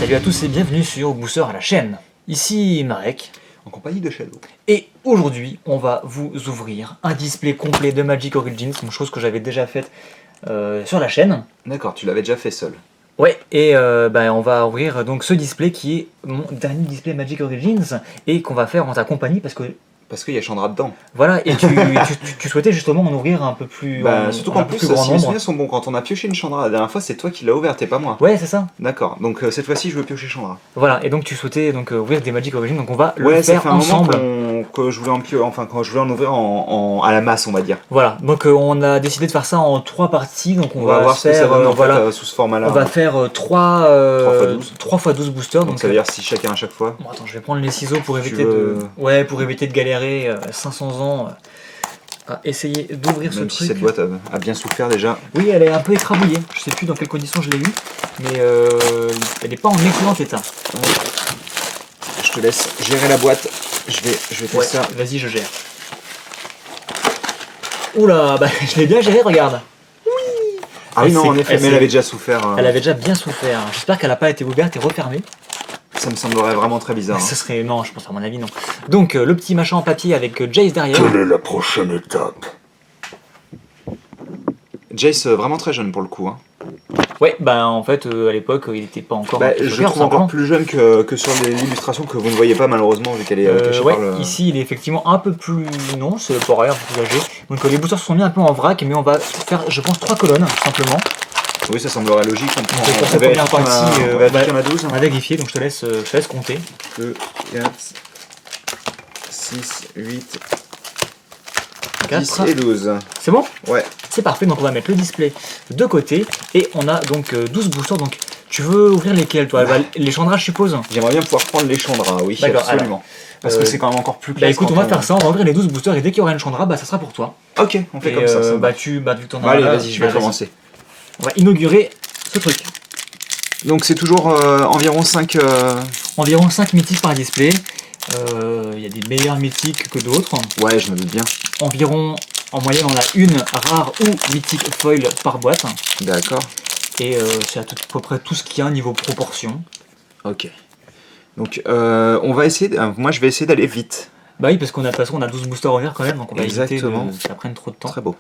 Salut à tous et bienvenue sur Booster à la chaîne. Ici Marek. En compagnie de Shadow. Et aujourd'hui, on va vous ouvrir un display complet de Magic Origins, une chose que j'avais déjà faite sur la chaîne. D'accord, tu l'avais déjà fait seul. Ouais, et on va ouvrir donc ce display qui est mon dernier display Magic Origins et qu'on va faire en ta compagnie Parce qu'il y a Chandra dedans. Voilà, et tu souhaitais justement en ouvrir un peu plus surtout qu'en plus, si mes souvenirs sont bons, quand on a pioché une Chandra la dernière fois, c'est toi qui l'as ouverte et pas moi. Ouais, c'est ça. D'accord, donc cette fois-ci, je veux piocher Chandra. Voilà, et donc tu souhaitais donc ouvrir des Magic Origins, donc on va Ouais, le ça faire fait un ensemble. moment que je voulais quand je voulais en ouvrir à la masse, on va dire. Voilà, donc on a décidé de faire ça en 3 parties, donc on va voir faire, ce que ça donne en fait, sous ce format-là. On va faire 3 x 12 boosters. Donc ça veut dire 6 chacun à chaque fois. Bon, attends, je vais prendre les ciseaux pour éviter de galérer 500 ans à essayer d'ouvrir ce Même truc. si cette boîte a bien souffert déjà. Oui, elle est un peu écrabouillée. Je sais plus dans quelles conditions je l'ai eue, mais elle n'est pas en excellent état. Je te laisse gérer la boîte. Je vais faire ça. Vas-y, je gère. Oula, bah je l'ai bien géré, regarde. Ah oui, non, en effet, mais elle avait déjà souffert. Elle avait déjà bien souffert. J'espère qu'elle n'a pas été ouverte et refermée. Ça me semblerait vraiment très bizarre. Ce serait... Non, je pense à mon avis, non. Donc, le petit machin en papier avec Jace derrière. Quelle est la prochaine étape? Jace, vraiment très jeune pour le coup. Hein. Ouais, bah en fait, à l'époque, il n'était pas encore... je le trouve encore plus jeune que sur l'illustration que vous ne voyez pas malheureusement, vu qu'elle est cachée par le... Ici, il est effectivement un peu plus... Non, c'est pas rien, un peu plus âgé. Donc, les boosters se sont mis un peu en vrac, mais on va faire, je pense, 3 colonnes, tout simplement. Oui, ça semblerait logique. Pour cette première partie, on a 12. On a vérifié, donc je te laisse compter. 2, 4, 6, 8, 10 et 12. C'est bon? Ouais. C'est parfait, donc on va mettre le display de côté. Et on a donc 12 boosters, donc tu veux ouvrir lesquels toi? Les Chandra, je suppose? J'aimerais bien pouvoir prendre les Chandra, oui, absolument. Parce que c'est quand même encore plus classe. Bah écoute, on va faire ça, on va ouvrir les 12 boosters et dès qu'il y aura une Chandra, bah ça sera pour toi. Ok, on fait comme ça. Vu que t'en as allez, vas-y, je vais commencer. On va inaugurer ce truc. Donc c'est toujours environ 5... Environ 5 mythiques par display. Il y a des meilleurs mythiques que d'autres. Ouais, je me doute bien. Environ, en moyenne, on a une rare ou mythique foil par boîte. D'accord. Et c'est à peu près tout ce qu'il y a niveau proportion. Ok. Donc on va essayer... moi je vais essayer d'aller vite. Bah oui, parce qu'on a de toute façon on a 12 boosters ouverts quand même, donc on va éviter que ça prenne trop de temps. Très beau.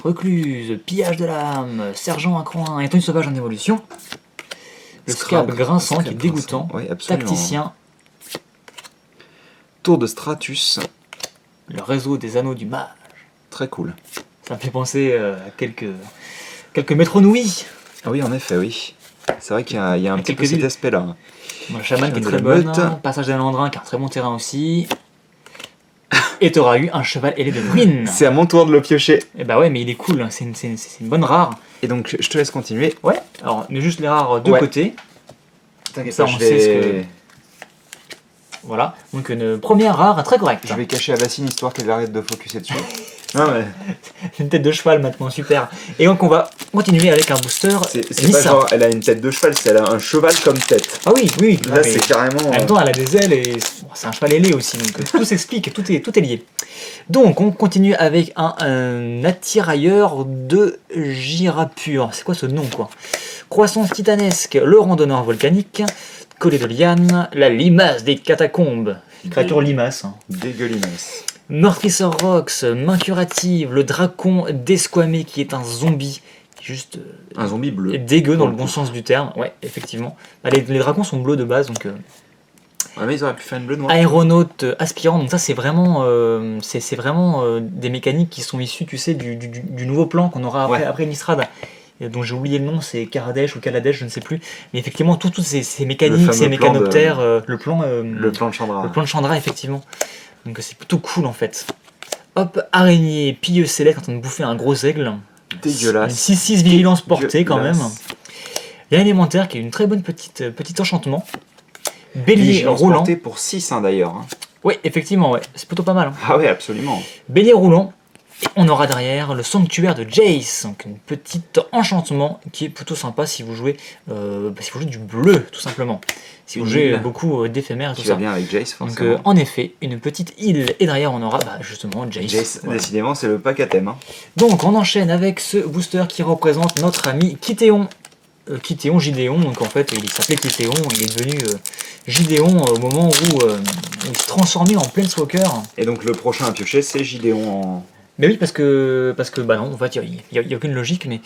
Recluse, pillage de l'âme, sergent à coin, étoile sauvage en évolution. Le scab grinçant qui est dégoûtant. Oui, absolument. Tacticien. Tour de Stratus. Le réseau des anneaux du mage. Très cool. Ça me fait penser à quelques métronouilles. Ah oui, en effet, oui. C'est vrai qu'il y a un petit peu cet aspect-là. Bon, le chaman qui est très bonne. Passage d'un Landrin qui a un très bon terrain aussi. Et t'auras eu un cheval ailé de ruine. C'est à mon tour de le piocher. Et bah ouais, mais il est cool, c'est une bonne rare. Et donc je te laisse continuer. Ouais, alors on met juste les rares de côté. T'inquiète ça, pas, on sait ce que... Voilà, donc une première rare très correcte. Je vais cacher Avacine histoire qu'elle arrête de focuser dessus. Non mais... Une tête de cheval maintenant, super. Et donc on va continuer avec un booster. C'est pas genre elle a une tête de cheval, c'est elle a un cheval comme tête. Ah oui, oui. Là c'est carrément... En même temps elle a des ailes et c'est un cheval ailé aussi, donc tout s'explique, tout est lié. Donc on continue avec un attirailleur de Girapur. C'est quoi ce nom quoi? Croissance titanesque, le randonneur volcanique, collet de liane, la limace des catacombes. Créature limace. Hein. Dégueulimace. Meurtrisseur Rox, main curative, le dracon d'Esquamé qui est un zombie. Juste un zombie bleu. Dégueu dans le bon sens du terme. Ouais, effectivement. Les dragons sont bleus de base, donc... Ah mais ils auraient pu faire une bleu noire. Aéronaute aspirant, donc ça c'est vraiment, des mécaniques qui sont issues, tu sais, du nouveau plan qu'on aura après Nistrad. Dont j'ai oublié le nom, c'est Karadesh ou Kaladesh, je ne sais plus. Mais effectivement, toutes ces mécaniques, ces mécanoptères, le plan de Chandra. Le plan de Chandra, effectivement. Donc c'est plutôt cool en fait. Hop, araignée, pilleuse céleste en train de bouffer un gros aigle. Dégueulasse. Une 6-6 vigilance portée quand même. Il y a un élémentaire qui est une très bonne petit enchantement. Bélier roulant. Portée pour 6 hein, d'ailleurs. Hein. Oui, effectivement, ouais. C'est plutôt pas mal. Hein. Ah oui, absolument. Bélier roulant. Et on aura derrière le sanctuaire de Jace, donc une petite enchantement qui est plutôt sympa si vous jouez, du bleu tout simplement. Si vous jouez beaucoup d'éphémères et tout ça. Bien avec Jace, forcément. Donc en effet, une petite île et derrière on aura justement Jace. Jace, voilà. Décidément c'est le pack à thème. Hein. Donc on enchaîne avec ce booster qui représente notre ami Kitéon. Kithéon, Gideon, donc en fait il s'appelait Kithéon, il est devenu Gideon au moment où il se transformait en Planeswalker. Et donc le prochain à piocher, c'est Gideon en... Mais oui, parce que bah non, en fait il y a aucune logique, mais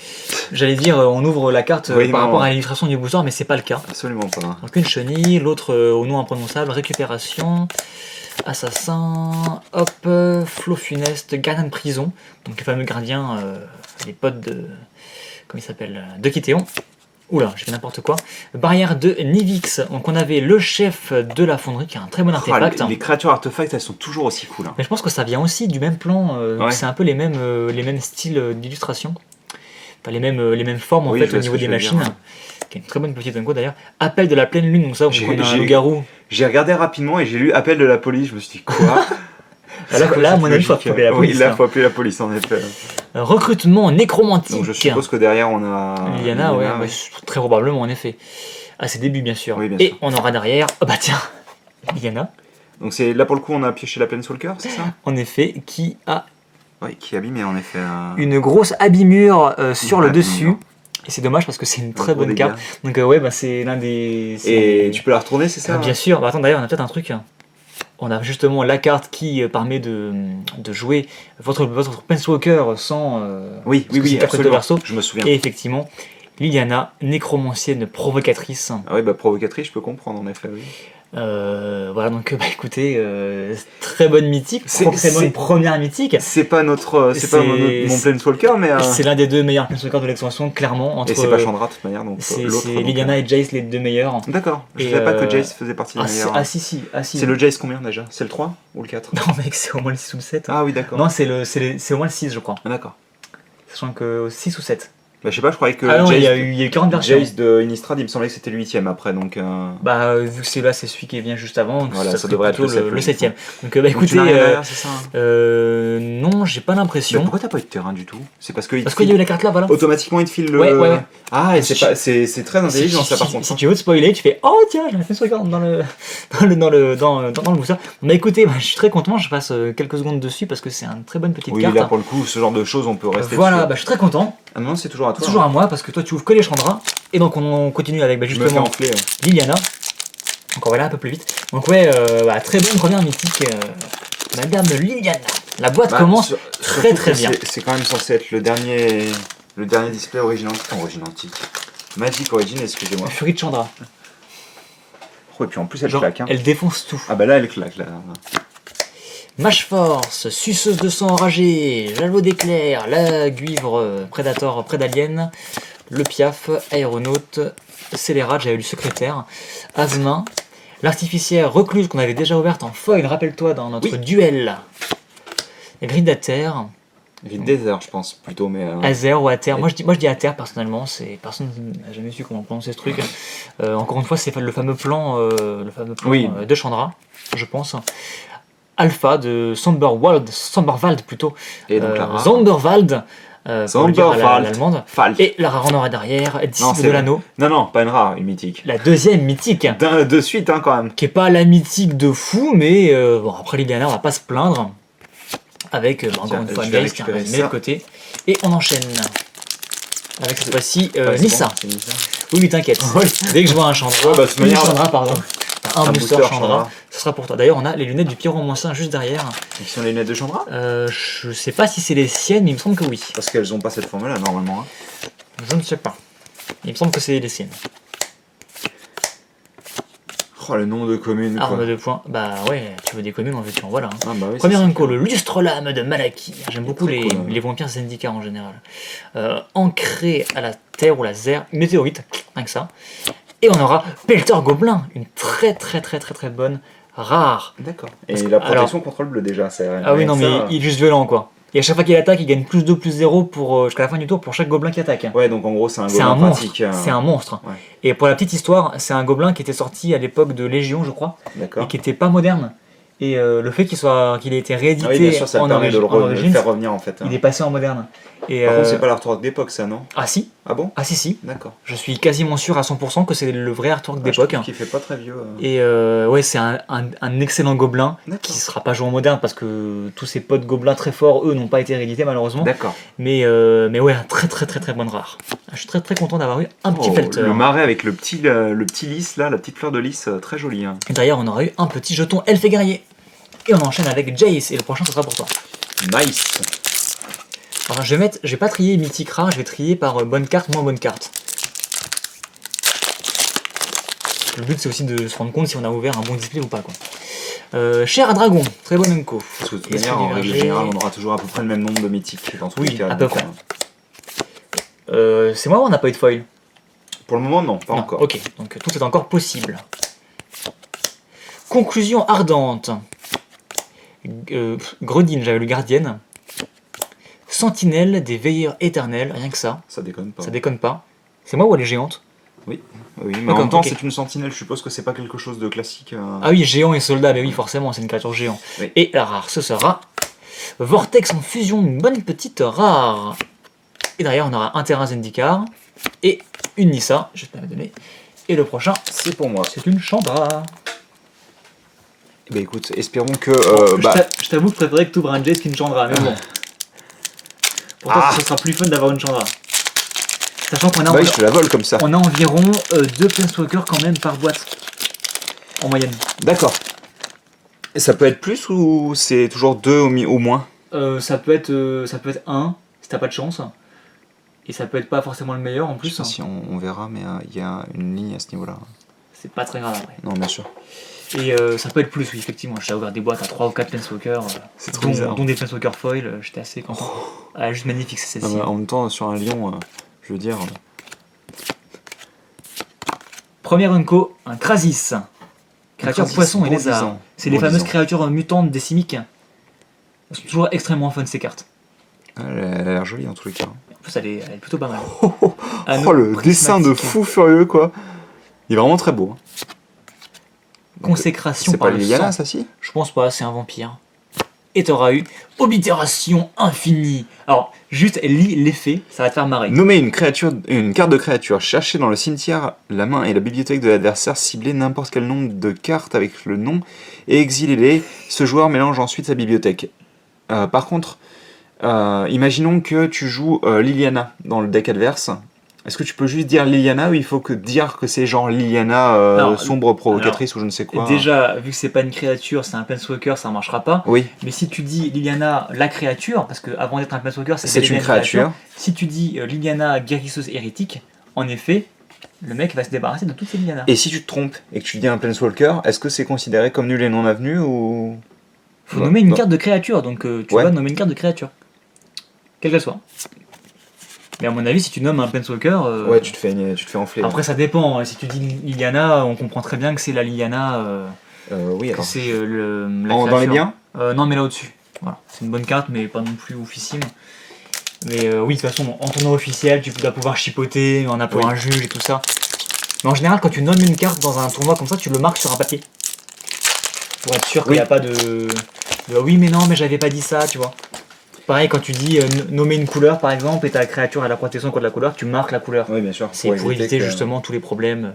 j'allais dire on ouvre la carte Oui, par non. rapport à l'illustration du booster, mais c'est pas le cas. Absolument pas. Donc une chenille, l'autre au nom imprononçable, récupération, assassin, hop, flot funeste, gardien de prison, donc le fameux gardien, les potes de... comment il s'appelle, de Kithéon. Oula, j'ai fait n'importe quoi. Barrière de Nivix. Donc on avait le chef de la fonderie qui a un très bon artefact. Les créatures artefacts, elles sont toujours aussi cool. Mais je pense que ça vient aussi du même plan. Ouais. C'est un peu les mêmes styles d'illustration. Enfin, les mêmes formes en Oui, fait je vois au ce niveau que des tu veux machines. dire, ouais. Qui est une très bonne petite unco d'ailleurs. Appel de la pleine lune. Donc ça, on a un loup-garou. J'ai regardé rapidement et j'ai lu Appel de la police. Je me suis dit, quoi? Là, à mon avis, il faut appeler la police. Oui, là, il faut appeler la police en effet. Recrutement nécromantique. Donc je suppose que derrière on a... Liliana, ouais, très probablement en effet. À ses débuts, bien sûr. Oui, bien et sûr. on aura derrière, oh bah tiens, Liliana, Donc c'est là pour le coup on a pioché la Planeswalker, c'est ça? en effet, qui a Oui, qui abîme en effet. une grosse abîmure sur le abîmure. dessus. Et c'est dommage parce que c'est une très gros bonne dégâts. carte. Donc ouais, bah c'est l'un des... Et tu peux la retourner, c'est ça? Bien sûr. Bah, attends, d'ailleurs, on a peut-être un truc. On a justement la carte qui permet de jouer votre Planeswalker sans... Oui, parce que c'est carte de absolument. verso. Je me souviens. Et effectivement, Liliana, nécromancienne provocatrice. Ah oui, bah provocatrice, je peux comprendre en effet, oui. Voilà, donc bah écoutez, très bonne mythique, très bonne première mythique. C'est pas notre, c'est pas mon Planeswalker, mais... C'est l'un des deux meilleurs Planeswalkers de l'extension, clairement. Entre, et c'est pas Chandra de toute manière, donc c'est l'autre. Liliana et Jace les deux meilleurs. D'accord, je Et, savais pas que Jace faisait partie des Ah, meilleurs. si. C'est le Jace combien déjà? C'est le 3 ou le 4? Non mec, c'est au moins le 6 ou le 7. Ah oui, d'accord. Non, c'est au moins le 6 je crois. Ah, d'accord. Sachant que 6 ou 7. Bah je sais pas, je croyais que Ah non, Jace, il y a eu 40 versions. Jace de Innistrad, il me semblait que c'était le 8ème après, donc... Bah vu que c'est là, c'est celui qui vient juste avant, donc Voilà, ça serait devrait être plutôt le le 7, 7ème. Donc bah Donc, écoutez, tu n'as rien derrière, c'est ça? non, j'ai pas Mais l'impression. pourquoi t'as pas eu de terrain du tout? C'est parce que Parce qu'il y a eu la carte là, voilà. automatiquement il te file le... Ouais. Ah, et c'est très intelligent ça par Si contre. tu veux te spoiler, tu fais oh tiens, j'ai fait ce regard dans le booster. Bah écoutez, je suis très content, je passe quelques secondes dessus parce que c'est une très bonne petite Oui, carte. là pour le coup, ce genre de choses on peut rester Voilà, dessus. bah je suis très content. Ah non, c'est toujours à toi. Toujours à moi parce que toi tu ouvres que les Chandra. Et donc on continue avec Je me fais justement enfler. Liliana. Donc on va aller un peu plus vite. Donc ouais, très bonne première mythique. Madame Liliana. La boîte Bah, commence surtout très que bien. C'est quand même censé être le dernier display Origin Antique. Magic Origin, excusez-moi. Furie de Chandra. Oh, et puis en plus elle Genre, claque. Hein. elle défonce tout. Ah bah là elle claque là. Mâche Force, suceuse de sang enragé, jalot d'éclair, la guivre, prédator, prédalien, le piaf, aéronaute, scélérat, j'avais lu secrétaire, Asmin, l'artificière recluse qu'on avait déjà ouverte en foil, rappelle-toi dans notre duel, Gridater, Vite Desert je pense plutôt, mais... Azer ou Ater, moi je dis Ater personnellement, personne n'a jamais su comment prononcer ce truc. Encore une fois c'est le fameux plan, Oui. De Chandra, je pense. Alpha de Somberwald plutôt, Et donc la rare. Zonderwald, pour le dire à l'allemande, Falk. et la rare en aura derrière, Non, disciple c'est de vrai. l'anneau, Non, pas une rare, une mythique. la deuxième mythique, De suite hein quand même. qui est pas la mythique de fou, mais bon après Liliana on va pas se plaindre, avec encore une fois je vais Jace qui a récupérer mis de ça. côté, et on enchaîne avec cette fois-ci Ouais, c'est Nissa. bon, c'est Nissa. Oui, t'inquiète. Ouais. Dès que je vois un Chandra, Ouais, bah, de toute une manière, Chandra, pardon, un booster Chandra, Chandra. ce sera pour toi. D'ailleurs, on a les lunettes du Pyromancien juste derrière. Qui sont les lunettes de Chandra? Je sais pas si c'est les siennes, mais il me semble que oui. Parce qu'elles ont pas cette forme là normalement. Hein. Je ne sais pas. Il me semble que c'est les siennes. Oh le nom de commune quoi. Arme de poing. Bah ouais, tu veux des communes, en veux tu en voilà. Hein. Ah, bah oui, Première c'est unco, le lustre lame de Malaki. J'aime beaucoup Très les, cool, ouais. les vampires Zendikar en général. Ancré à la terre ou la zère, météorite, rien que ça. Et on aura Pelter Gobelin, une très bonne, rare. D'accord. Et Parce que- la protection contre le bleu déjà, c'est... Ah oui, non, mais ça, il est juste violent quoi. Et à chaque fois qu'il attaque, il gagne plus 2, plus 0 pour, jusqu'à la fin du tour pour chaque gobelin qui attaque. Ouais, donc en gros c'est un C'est gobelin un monstre. pratique. C'est un monstre. Ouais. Et pour la petite histoire, c'est un gobelin qui était sorti à l'époque de Légion, je crois, et D'accord. qui était pas moderne. Et le fait qu'il ait été réédité Ah oui, bien sûr, ça en, permet de en le origine, faire revenir en fait. il est passé en moderne. Et, Par contre, c'est pas l'artwork d'époque, ça, non? Ah si, Ah bon? ah si si. D'accord. Je suis quasiment sûr à 100% que c'est le vrai artwork Je d'époque. trouve qu'il fait pas très vieux. Et ouais, c'est un excellent gobelin qui D'accord. sera pas joué en moderne parce que tous ces potes gobelins très forts, eux, n'ont pas été réédités malheureusement. D'accord. Mais ouais, un très bonne rare. Je suis très content d'avoir eu un petit Felter. Le marais avec le petit lys là, la petite fleur de lys, très jolie. Hein. Et d'ailleurs, on aura eu un petit jeton elfe et guerrier. Et on enchaîne avec Jace, et le prochain, ce sera pour toi. Nice. Alors, je vais pas trier mythique rare, je vais trier par bonne carte, moins bonne carte. Le but, c'est aussi de se rendre compte si on a ouvert un bon display ou pas, quoi. Cher à Dragon, très bon unco. Parce que de toute manière, en règle générale, on aura toujours à peu près le même nombre de mythiques dans tous les cas. Oui, à peu près. C'est moi ou on n'a pas eu de foil? Pour le moment, non, pas encore. Ok, donc tout est encore possible. Conclusion ardente. Gredin, j'avais le gardienne. Sentinelle des veilleurs éternels, rien que ça. Ça déconne pas. Ça déconne pas. C'est moi ou elle est géante? Oui, mais D'accord, en même temps, ok. c'est une sentinelle, je suppose que c'est pas quelque chose de classique. Ah oui, géant et soldat, mais oui, forcément, c'est une créature géant. Oui. Et la rare, ce sera Vortex en fusion, une bonne petite rare. Et derrière, on aura un terrain Zendikar et une Nissa, je vais te la donner. Et le prochain, C'est pour moi. c'est une Chandra. Bah écoute, espérons que. Je t'avoue que je préférais que tu ouvres un Jace qu'une Chandra, mais bon. Pour toi, ce sera plus fun d'avoir une Chandra. Sachant qu'on a, Bah oui, je te la vole comme ça. on a environ 2 Planeswalkers quand même par boîte. En moyenne. D'accord. Et ça peut être plus ou c'est toujours 2 au moins? Ça peut être 1 si t'as pas de chance. Et ça peut être pas forcément le meilleur en Je plus. sais pas si on verra, mais il y a une ligne à ce niveau-là. C'est pas très grave après. Non, bien sûr. Et ça peut être plus, oui, effectivement. J'ai ouvert des boîtes à 3 ou 4 Planeswalkers. C'est trop bizarre. Dont des Planeswalkers foil. J'étais assez content. Ah, juste magnifique, c'est Non, celle-ci. mais en même temps, sur un lion, je veux dire. Premier unco, un Krasis. Créature Krasis, poisson et lézard. bondissant. C'est les fameuses Bondissant. créatures mutantes des Simic. Elles sont toujours extrêmement fun ces cartes. Elle a l'air jolie en tous les cas. En plus, elle est plutôt pas mal. Oh, le dessin de fou furieux, quoi. Il est vraiment très beau. Hein. Consécration C'est par pas le Liliana, sang. ça si? Je pense pas, c'est un vampire. Et t'auras eu Oblitération infinie. Alors, juste lis l'effet, ça va te faire marrer. Nommer une carte de créature, chercher dans le cimetière, la main et la bibliothèque de l'adversaire, cibler n'importe quel nombre de cartes avec le nom et exiler-les. Ce joueur mélange ensuite sa bibliothèque. Par contre, imaginons que tu joues Liliana dans le deck adverse. Est-ce que tu peux juste dire Liliana ou il faut dire que c'est genre Liliana Alors, sombre provocatrice ou je ne sais quoi? Déjà, vu que c'est pas une créature, c'est un Planeswalker, ça marchera pas. Oui, Mais si tu dis Liliana la créature, parce que avant d'être un Planeswalker, c'est bel et une bien créature. Si tu dis Liliana guérisseuse hérétique, en effet, le mec va se débarrasser de toutes ces Liliana. Et si tu te trompes et que tu dis un Planeswalker, est-ce que c'est considéré comme nul et non avenu ou... Faut nommer une carte de créature, donc tu Ouais. vas nommer une carte de créature. Quelle qu'elle soit. Mais à mon avis, si tu nommes un Planeswalker... Ouais, tu te fais enfler. Après, ça dépend. Si tu dis Liliana, on comprend très bien que c'est la Liliana, Oui, que alors. c'est la Dans les créature. biens? Non, mais là au-dessus. Voilà. C'est une bonne carte, mais pas non plus oufissime. Mais oui, de toute façon, en tournoi officiel, tu dois pouvoir chipoter, en appelant Oui. un juge et tout ça. Mais en général, quand tu nommes une carte dans un tournoi comme ça, tu le marques sur un papier. Pour être sûr qu'il n'y a pas de oui, mais non, mais j'avais pas dit ça, tu vois. Pareil, quand tu dis nommer une couleur par exemple, et ta créature a la protection contre la couleur, tu marques la couleur. Oui, bien sûr. C'est pour éviter justement tous les problèmes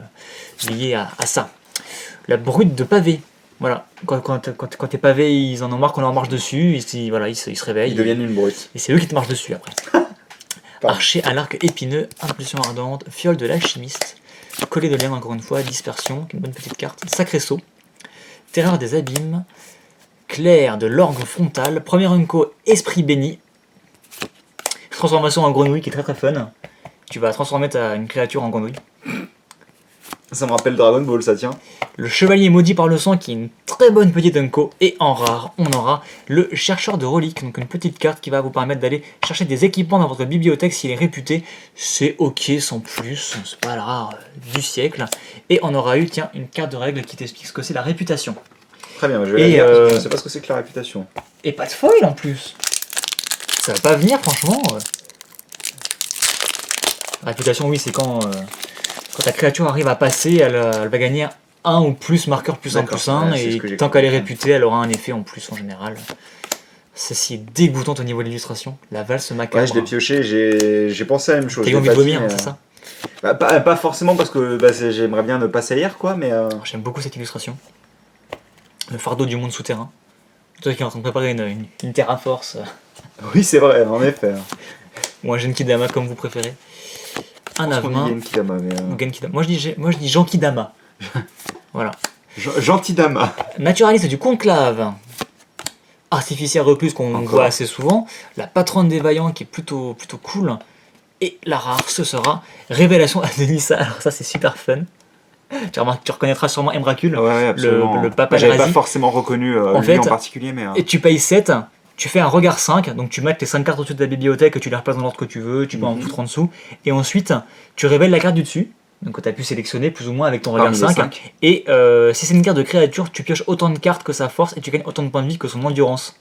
liés à ça. La brute de pavé. Voilà, quand tes pavés ils en ont marre qu'on leur marche dessus, ils se réveillent. Ils deviennent une brute. Et c'est eux qui te marchent dessus après. Pardon. Archer à l'arc épineux, impulsion ardente, fiole de l'alchimiste, collet de liane encore une fois, dispersion, une bonne petite carte, sacré saut, terreur des abîmes, clair de l'orgue frontal, premier unco, esprit béni, transformation en grenouille qui est très fun. Tu vas transformer une créature en grenouille. Ça me rappelle Dragon Ball, ça tient. Le chevalier maudit par le sang qui est une très bonne petite unco. Et en rare, on aura le chercheur de reliques, donc une petite carte qui va vous permettre d'aller chercher des équipements dans votre bibliothèque s'il est réputé. C'est ok sans plus, c'est pas la rare du siècle. Et on aura eu, tiens, une carte de règle qui t'explique ce que c'est la réputation. Très bien, je vais Et, la lire, parce que je ne sais pas ce que c'est que la réputation. Et pas de foil en plus. Ça va pas venir franchement. La réputation, oui, c'est quand ta créature arrive à passer, elle va gagner un ou plus marqueur plus 1 D'accord, plus 1, ouais, c'est ce et que j'ai tant qu'elle est compris. réputée, elle aura un effet en plus en général. Ceci est dégoûtante au niveau de l'illustration. La valse macabre. Ouais, je l'ai pioché, j'ai pensé à la même chose. T'as eu Je l'ai envie de pas dit, vomir, mais, c'est ça? Bah, pas forcément parce que j'aimerais bien ne pas saillir, quoi, mais. J'aime beaucoup cette illustration. Le fardeau du monde souterrain. Toi qui es en train de préparer une Terra Force Oui, c'est vrai, en effet. ou un Genkidama comme vous préférez. Un Je pense qu'on dit Avemain Genkidama, mais. ou Genkidama. Moi je dis Genkidama. Voilà. Gentidama. Naturaliste du conclave. Artificière recluse qu'on Encore. voit assez souvent. La patronne des vaillants qui est plutôt cool. Et la rare, ce sera Révélation de Nissa. Alors ça c'est super fun. Tu reconnaîtras sûrement Emrakul, Ouais, absolument. le papa de J'avais pas Razi. forcément reconnu En lui fait, en particulier, mais. Et tu payes 7, tu fais un regard 5, donc tu marques tes 5 cartes au-dessus de ta bibliothèque, tu les replaces dans l'ordre que tu veux, tu peux en foutre en dessous. Et ensuite, tu révèles la carte du dessus, donc que tu as pu sélectionner plus ou moins avec ton regard Parmi les 5. cinq. Et si c'est une carte de créature, tu pioches autant de cartes que sa force et tu gagnes autant de points de vie que son endurance.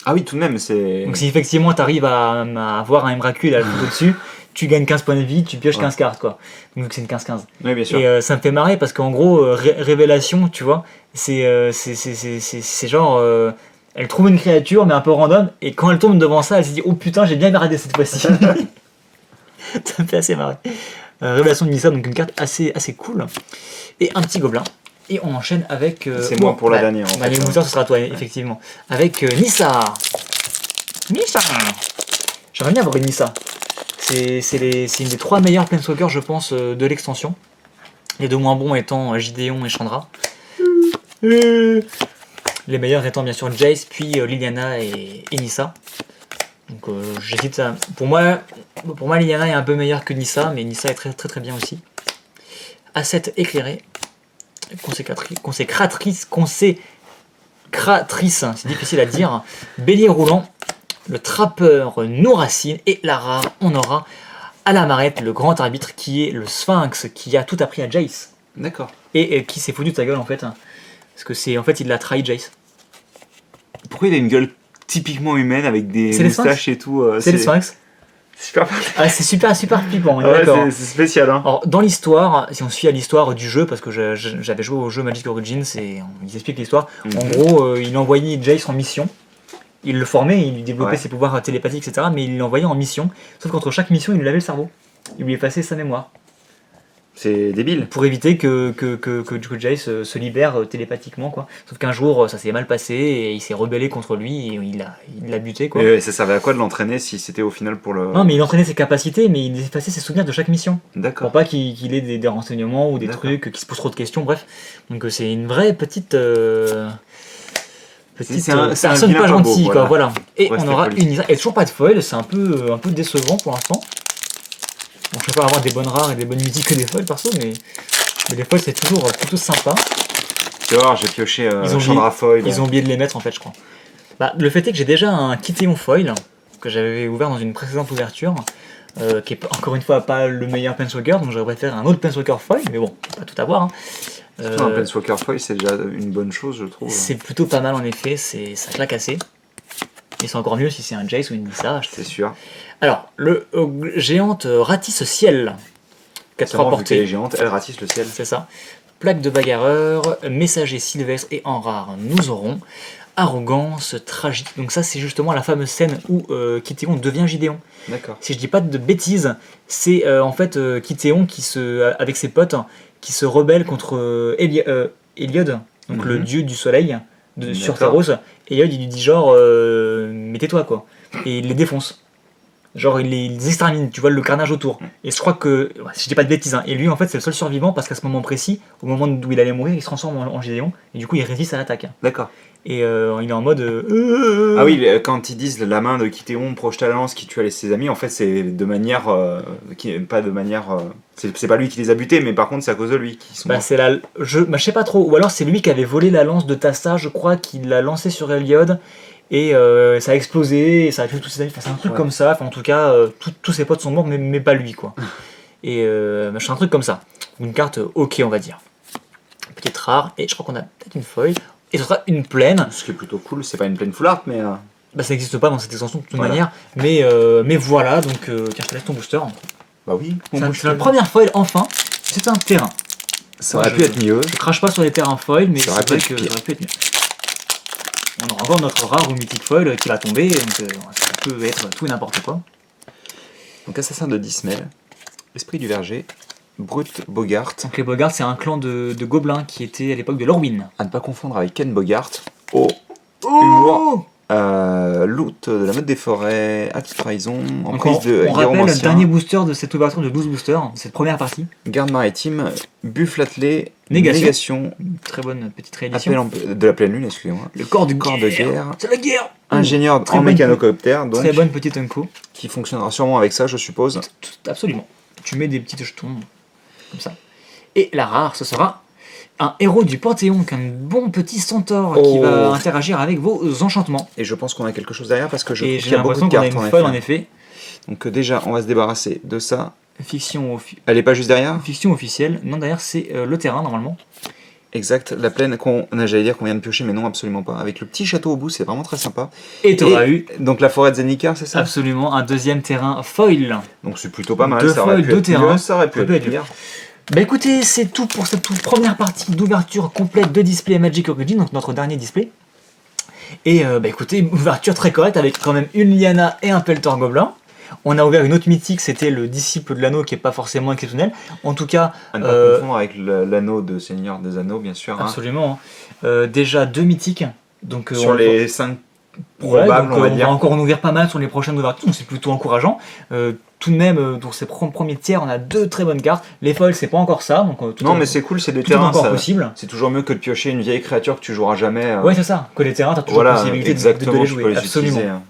Ah oui, tout de même, c'est. Donc si effectivement tu arrives à avoir un Emrakul à le foutre au-dessus, tu gagnes 15 points de vie, tu pioches 15 cartes quoi. Donc c'est une 15-15. Oui, bien sûr. Et ça me fait marrer parce qu'en gros, révélation, tu vois, c'est genre. Elle trouve une créature mais un peu random et quand elle tombe devant ça, elle se dit oh putain, j'ai bien raté cette fois-ci. Ça me fait assez marrer. Révélation de Nissa, donc une carte assez cool. Et un petit gobelin. Et on enchaîne avec. C'est moi pour la dernière, en fait. Les mouteurs, ce sera toi, effectivement. Avec Nissa. Nissa. J'aimerais bien avoir une Nissa. C'est une des 3 meilleures Planeswalkers, je pense, de l'extension. Les 2 moins bons étant Gideon et Chandra. Les meilleurs étant bien sûr Jace, puis Liliana et Nissa. Donc j'hésite à... Pour moi, Liliana est un peu meilleure que Nissa, mais Nissa est très bien aussi. A7 éclairé. Consécratrice, c'est difficile à dire. Bélier roulant. Le trappeur Nourracine et la rare, on aura Alamarette, le grand arbitre qui est le Sphinx qui a tout appris à Jace D'accord. et qui s'est foutu de sa gueule en fait. Parce que c'est en fait il l'a trahi Jace. Pourquoi il a une gueule typiquement humaine avec des C'est les moustaches et tout C'est le Sphinx. Super. Ah, c'est super flippant, Ouais, d'accord. c'est spécial, hein. Alors dans l'histoire, si on se fie à l'histoire du jeu, parce que j'avais joué au jeu Magic Origins et ils expliquent l'histoire, en gros il envoyait Jace en mission. Il le formait, il lui développait ses pouvoirs télépathiques, etc. Mais il l'envoyait en mission. Sauf qu'entre chaque mission, il lui lavait le cerveau. Il lui effaçait sa mémoire. C'est débile. Pour éviter que Jace se libère télépathiquement, quoi. Sauf qu'un jour, ça s'est mal passé et il s'est rebellé contre lui et il l'a buté, quoi. Et ça servait à quoi de l'entraîner si c'était au final pour le. Non, mais il entraînait ses capacités, mais il effaçait ses souvenirs de chaque mission. D'accord. Pour pas qu'il ait des renseignements ou des trucs, qu'il se pose trop de questions, bref. Donc c'est une vraie petite. C'est un personne vilain pas pas beau, gentille, quoi, voilà. Et Restez on aura poli. une Nissa. Et toujours pas de foil, c'est un peu décevant pour l'instant. Bon, je préfère avoir des bonnes rares et des bonnes musiques que des foils perso, mais les foils c'est toujours plutôt sympa. Tu vois, j'ai pioché Ils ont Chandra Foil. Ils ont oublié de les mettre en fait, je crois. Bah, le fait est que j'ai déjà un Kitéon foil que j'avais ouvert dans une précédente ouverture, qui est encore une fois pas le meilleur Planeswalker, donc j'aurais préféré un autre Planeswalker foil, mais bon, pas tout avoir. Hein. Un Planeswalker Foil, c'est déjà une bonne chose, je trouve. C'est plutôt pas mal en effet, ça claque assez. Et c'est encore mieux si c'est un Jace ou une Nissa. C'est sûr. Alors, le géante ratisse ciel. 4-3 portées. Les géantes, elles ratissent le ciel. C'est ça. Plaque de bagarreur, messager sylvestre et en rare, nous aurons arrogance tragique. Donc ça, c'est justement la fameuse scène où Kitéon devient Gideon. D'accord. Si je dis pas de bêtises, c'est en fait Kitéon avec ses potes qui se rebelle contre Héliode, donc le dieu du soleil sur Théros. Et Héliode il lui dit genre mais tais-toi quoi. Et il les défonce. Genre il les extermine, tu vois le carnage autour. Et je crois que, si je dis pas de bêtises, hein, et lui en fait c'est le seul survivant parce qu'à ce moment précis, au moment où il allait mourir, il se transforme en Gideon et du coup il résiste à l'attaque. D'accord. Et il est en mode. Ah oui, quand ils disent la main de Kitéon proche ta lance qui tue ses amis, en fait c'est de manière. Pas de manière. C'est pas lui qui les a butés, mais par contre c'est à cause de lui qu'ils sont. Bah c'est je sais pas trop, ou alors c'est lui qui avait volé la lance de Tassa, je crois, qu'il l'a lancée sur Héliode. Et ça a explosé, et ça a tué tous ses amis, enfin, c'est un truc comme ça, enfin, en tout cas, tous ses potes sont morts, mais pas lui, quoi. Et c'est un truc comme ça. Une carte ok, on va dire. Petite rare, et je crois qu'on a peut-être une foil, et ce sera une plaine. Ce qui est plutôt cool, c'est pas une plaine full art, mais. Bah ça n'existe pas dans cette extension de toute manière, mais voilà, donc tiens, je te laisse ton booster. Bah oui, C'est la première foil, enfin, c'est un terrain. Ça aurait pu être mieux. Je crache pas sur les terrains foil, mais c'est vrai que pire. ça aurait pu être mieux. on aura encore notre rare ou mythique foil qui va tomber, donc ça peut être tout et n'importe quoi. Donc Assassin de Dismel, Esprit du Verger, Brut Bogart. Donc les Bogart, c'est un clan de gobelins qui était à l'époque de Lorwyn. À ne pas confondre avec Ken Bogart. Humour. Loot de la mode des forêts, Haute Trahison, Donc emprise de on Guillaume rappelle le Ancien, dernier booster de cette ouverture de 12 boosters, cette première partie. Garde maritime, Buffle attelé, Négation. Très bonne petite réédition. Appel de la pleine lune, excusez-moi. Le corps de guerre. C'est la guerre. Ingénieur Très en bonne- mécanocoptère, donc, Très bonne petite Unco. qui fonctionnera sûrement avec ça, je suppose. Absolument. Tu mets des petits jetons comme ça. Et la rare, ce sera un héros du Panthéon, un bon petit centaure qui va interagir avec vos enchantements. Et je pense qu'on a quelque chose derrière parce que je Et trouve j'ai qu'il y a beaucoup l'impression de qu'on a cartes une en folle en effet. effet. Donc déjà, on va se débarrasser de ça. Fiction, Elle est pas juste derrière? fiction officielle. Non, d'ailleurs, c'est le terrain normalement. Exact, la plaine j'allais dire qu'on vient de piocher, mais non, absolument pas. Avec le petit château au bout, c'est vraiment très sympa. Et tu auras eu Donc la forêt de Zendikar, c'est ça? absolument un deuxième terrain foil. Donc c'est plutôt pas mal. Deux ça aurait foils, pu deux être terrains. mieux, ça aurait pu Ça peut être être pire. Bah écoutez, c'est tout pour cette toute première partie d'ouverture complète de display Magic Origin, donc notre dernier display. Et bah écoutez, une ouverture très correcte avec quand même une Lyanna et un Peltor Gobelin. On a ouvert une autre mythique, c'était le disciple de l'anneau qui est pas forcément exceptionnel. En tout cas, À ne pas confondre avec l'anneau de Seigneur des Anneaux, bien sûr. Hein. absolument. Déjà deux mythiques. Donc, Sur on va- les 5 Ouais, probables, donc, on va on dire. va encore en ouvrir pas mal sur les prochaines ouvertures, donc c'est plutôt encourageant. Tout de même, dans ces premiers tiers, on a deux très bonnes cartes. Les foils, c'est pas encore ça, donc tout Non, est- mais c'est cool, c'est des tout est terrains. encore ça- possible. C'est toujours mieux que de piocher une vieille créature que tu joueras jamais. Ouais, c'est ça. Que les terrains, t'as toujours voilà, possibilité exactement, de les tu peux jouer. les Absolument. utiliser. Hein.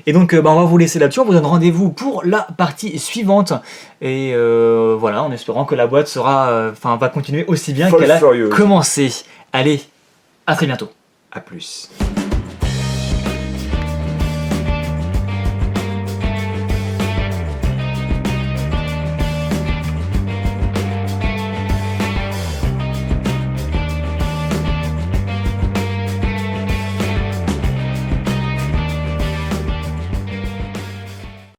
Et donc, bah, on va vous laisser là-dessus. On vous donne rendez-vous pour la partie suivante. Et voilà, en espérant que la boîte sera, va continuer aussi bien Folle qu'elle a furieuse. commencé. Allez, à très bientôt. À plus.